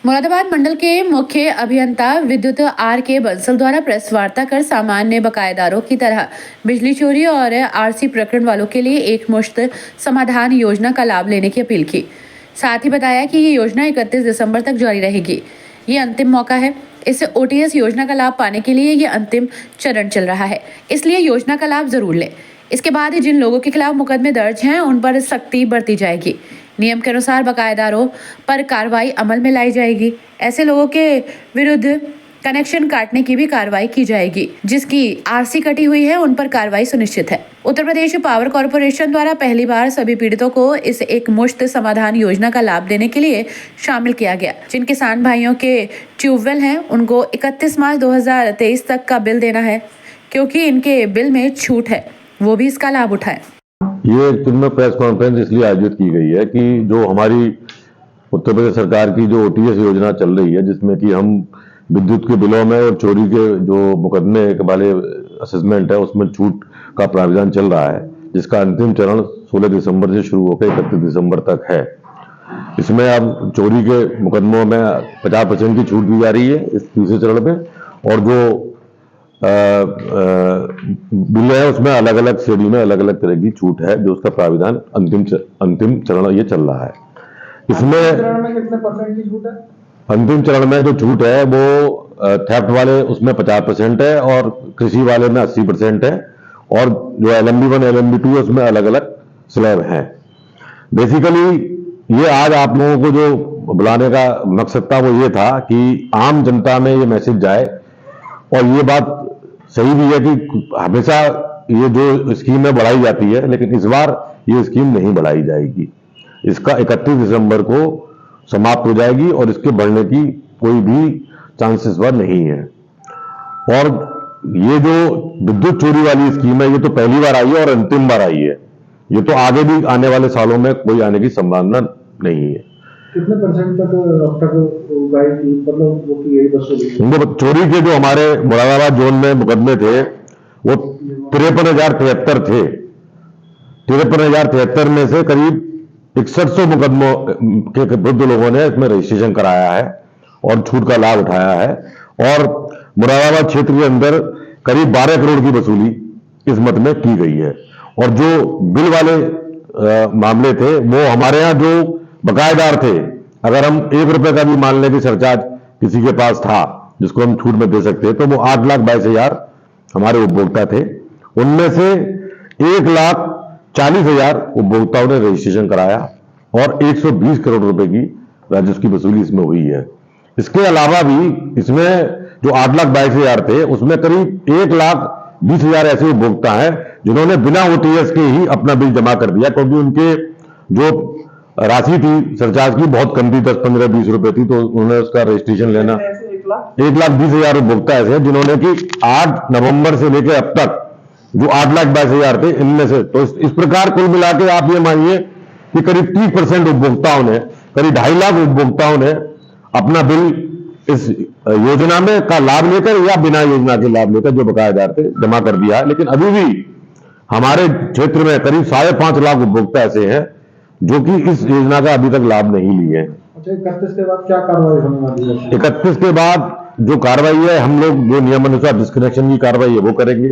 मुरादाबाद मंडल के मुख्य अभियंता विद्युत आर के बंसल द्वारा प्रेस वार्ता कर सामान्य बकायेदारों की तरह बिजली चोरी और आरसी प्रकरण वालों के लिए एक मुश्त समाधान योजना का लाभ लेने की अपील की। साथ ही बताया कि ये योजना 31 दिसंबर तक जारी रहेगी। ये अंतिम मौका है। इस ओटीएस योजना का लाभ पाने के लिए ये अंतिम चरण चल रहा है, इसलिए योजना का लाभ जरूर लें। इसके बाद जिन लोगों के खिलाफ मुकदमे दर्ज हैं उन पर सख्ती बरती जाएगी। नियम के अनुसार बकायेदारों पर कार्रवाई अमल में लाई जाएगी। ऐसे लोगों के विरुद्ध कनेक्शन काटने की भी कार्रवाई की जाएगी। जिसकी आरसी कटी हुई है उन पर कार्रवाई सुनिश्चित है। उत्तर प्रदेश पावर कॉर्पोरेशन द्वारा पहली बार सभी पीड़ितों को इस एक मुश्त समाधान योजना का लाभ देने के लिए शामिल किया गया। जिन किसान भाइयों के ट्यूबवेल हैं उनको 31 मार्च 2023 तक का बिल देना है, क्योंकि इनके बिल में छूट है, वो भी इसका लाभ उठाएं। ये जिनमें प्रेस कॉन्फ्रेंस इसलिए आयोजित की गई है कि जो हमारी उत्तर प्रदेश सरकार की जो ओटीएस योजना चल रही है, जिसमें कि हम विद्युत के बिलों में और चोरी के जो मुकदमे वाले असेसमेंट है उसमें छूट का प्रावधान चल रहा है, जिसका अंतिम चरण 16 दिसंबर से शुरू होकर 31 दिसंबर तक है। इसमें अब चोरी के मुकदमों में 50% की छूट दी जा रही है इस तीसरे चरण में, और जो बिल है उसमें अलग अलग श्रेणी में अलग अलग तरह की छूट है, जो उसका प्राविधान अंतिम चरण ये चल रहा है। इसमें कितने परसेंट की छूट है? अंतिम चरण में जो छूट है वो थेफ्ट वाले उसमें 50% है और कृषि वाले में 80% है, और जो LMB1 LMB2 है उसमें अलग अलग स्लैब है। बेसिकली ये आज आप लोगों को जो बुलाने का मकसद था वो ये था कि आम जनता में ये मैसेज जाए, और ये बात सही भी है कि हमेशा ये जो स्कीमें बढ़ाई जाती है, लेकिन इस बार ये स्कीम नहीं बढ़ाई जाएगी। इसका 31 दिसंबर को समाप्त हो जाएगी और इसके बढ़ने की कोई भी चांसेस पर नहीं है। और ये जो विद्युत चोरी वाली स्कीम है ये तो पहली बार आई है और अंतिम बार आई है। ये तो आगे भी आने वाले सालों में कोई आने की संभावना नहीं है। कितने परसेंट तक अब तक मतलब वो की यही वसूली? चोरी के जो हमारे मुरादाबाद जोन में मुकदमे थे वो 53,073 थे। 53,073 में से करीब 6100 मुकदमों के विरुद्ध लोगों ने इसमें रजिस्ट्रेशन कराया है और छूट का लाभ उठाया है, और मुरादाबाद क्षेत्र के अंदर करीब 12 करोड़ की वसूली इस मद में की गई है। और जो बिल वाले मामले थे वो हमारे यहाँ जो बकायेदार थे, अगर हम 1 रुपए का भी मान लें कि सरचार्ज किसी के पास था जिसको हम छूट में दे सकते हैं, तो वो 8,22,000 हमारे उपभोक्ता थे। उनमें से 1,40,000 उपभोक्ताओं ने रजिस्ट्रेशन कराया और 120 करोड़ रुपए की राजस्व की वसूली इसमें हुई है। इसके अलावा भी इसमें जो 8,22,000 थे उसमें करीब 1,20,000 ऐसे उपभोक्ता हैं जिन्होंने बिना ओटीएस के ही अपना बिल जमा कर दिया, क्योंकि उनके जो राशि थी सरचार्ज की बहुत कम थी, 10, 15, 20 रुपए थी, तो उन्होंने उसका रजिस्ट्रेशन लेना। 1,20,000 उपभोक्ता ऐसे हैं जिन्होंने कि 8 नवंबर से लेकर अब तक जो 8,22,000 थे इनमें से, तो इस प्रकार कुल मिला के आप ये मानिए कि करीब 30% उपभोक्ताओं ने, करीब 2.5 लाख उपभोक्ताओं ने अपना बिल इस योजना में का लाभ लेकर या बिना योजना के लाभ लेकर जो बकायेदार थे जमा कर दिया है। लेकिन अभी भी हमारे क्षेत्र में करीब 5.5 लाख उपभोक्ता ऐसे हैं जो कि इस योजना का अभी तक लाभ नहीं लिए हैं। अच्छा, 31 के बाद क्या कार्रवाई होने वाली है? 31 के बाद जो कार्रवाई है, हम लोग जो नियमानुसार डिस्कनेक्शन की कार्रवाई है वो करेंगे,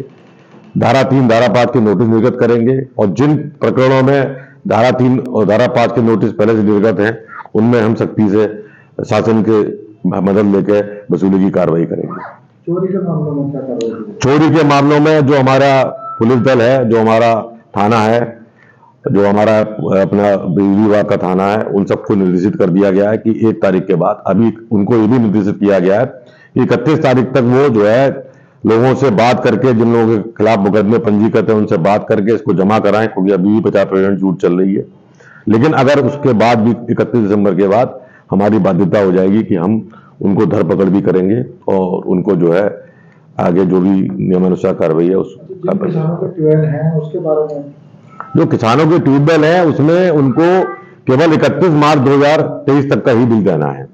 धारा 3 धारा 5 के नोटिस निर्गत करेंगे, और जिन प्रकरणों में धारा 3 और धारा 5 के नोटिस पहले से निर्गत हैं उनमें हम सख्ती से शासन के मदद लेकर वसूली की कार्रवाई करेंगे। चोरी के मामलों में क्या कार्रवाई? चोरी के मामलों में जो हमारा पुलिस दल है, जो हमारा थाना है, जो हमारा अपना बिजली विभाग का थाना है, उन सबको निर्देशित कर दिया गया है कि 1 तारीख के बाद, अभी उनको ये भी निर्देशित किया गया है कि 31 तारीख तक वो जो है लोगों से बात करके, जिन लोगों के खिलाफ मुकदमे पंजीकृत है उनसे बात करके इसको जमा कराएं, क्योंकि अभी भी 50% छूट चल रही है। लेकिन अगर उसके बाद भी 31 दिसंबर के बाद हमारी बाध्यता हो जाएगी कि हम उनको धरपकड़ भी करेंगे और उनको जो है आगे जो भी नियमानुसार कार्रवाई है उसका। किसानों के ट्यूबवेल हैं उसके बारे में, जो किसानों के ट्यूबवेल है उसमें उनको केवल 31 मार्च 2023 तक का ही बिल देना है।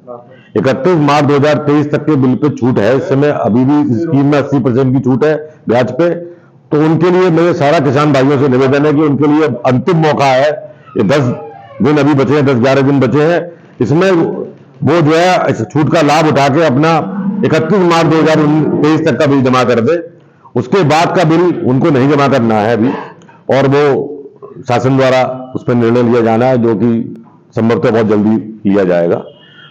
31 मार्च 2023 तक के बिल पे छूट है। इस समय अभी भी स्कीम में 80% की छूट है ब्याज पे। तो उनके लिए मेरे सारा किसान भाइयों से निवेदन है कि उनके लिए अंतिम मौका है। ये 10 दिन अभी बचे हैं, 10-11 दिन बचे हैं। इसमें वो जो है इस छूट का लाभ उठा के अपना 31 मार्च 2023 तक का बिल जमा कर दे। उसके बाद का बिल उनको नहीं जमा करना है अभी, और वो शासन द्वारा उस पर निर्णय लिया जाना है, जो कि संभवतः बहुत जल्दी लिया जाएगा।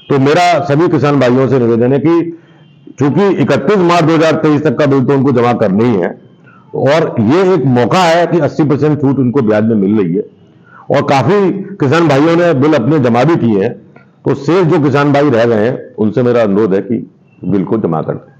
तो मेरा सभी किसान भाइयों से निवेदन है कि चूंकि 31 मार्च 2023 तक का बिल तो उनको जमा करना ही है, और ये एक मौका है कि 80% छूट उनको ब्याज में मिल रही है, और काफी किसान भाइयों ने बिल अपने जमा भी किए हैं। तो शेष जो किसान भाई रह गए हैं, उनसे मेरा अनुरोध है कि बिल को जमा कर दें।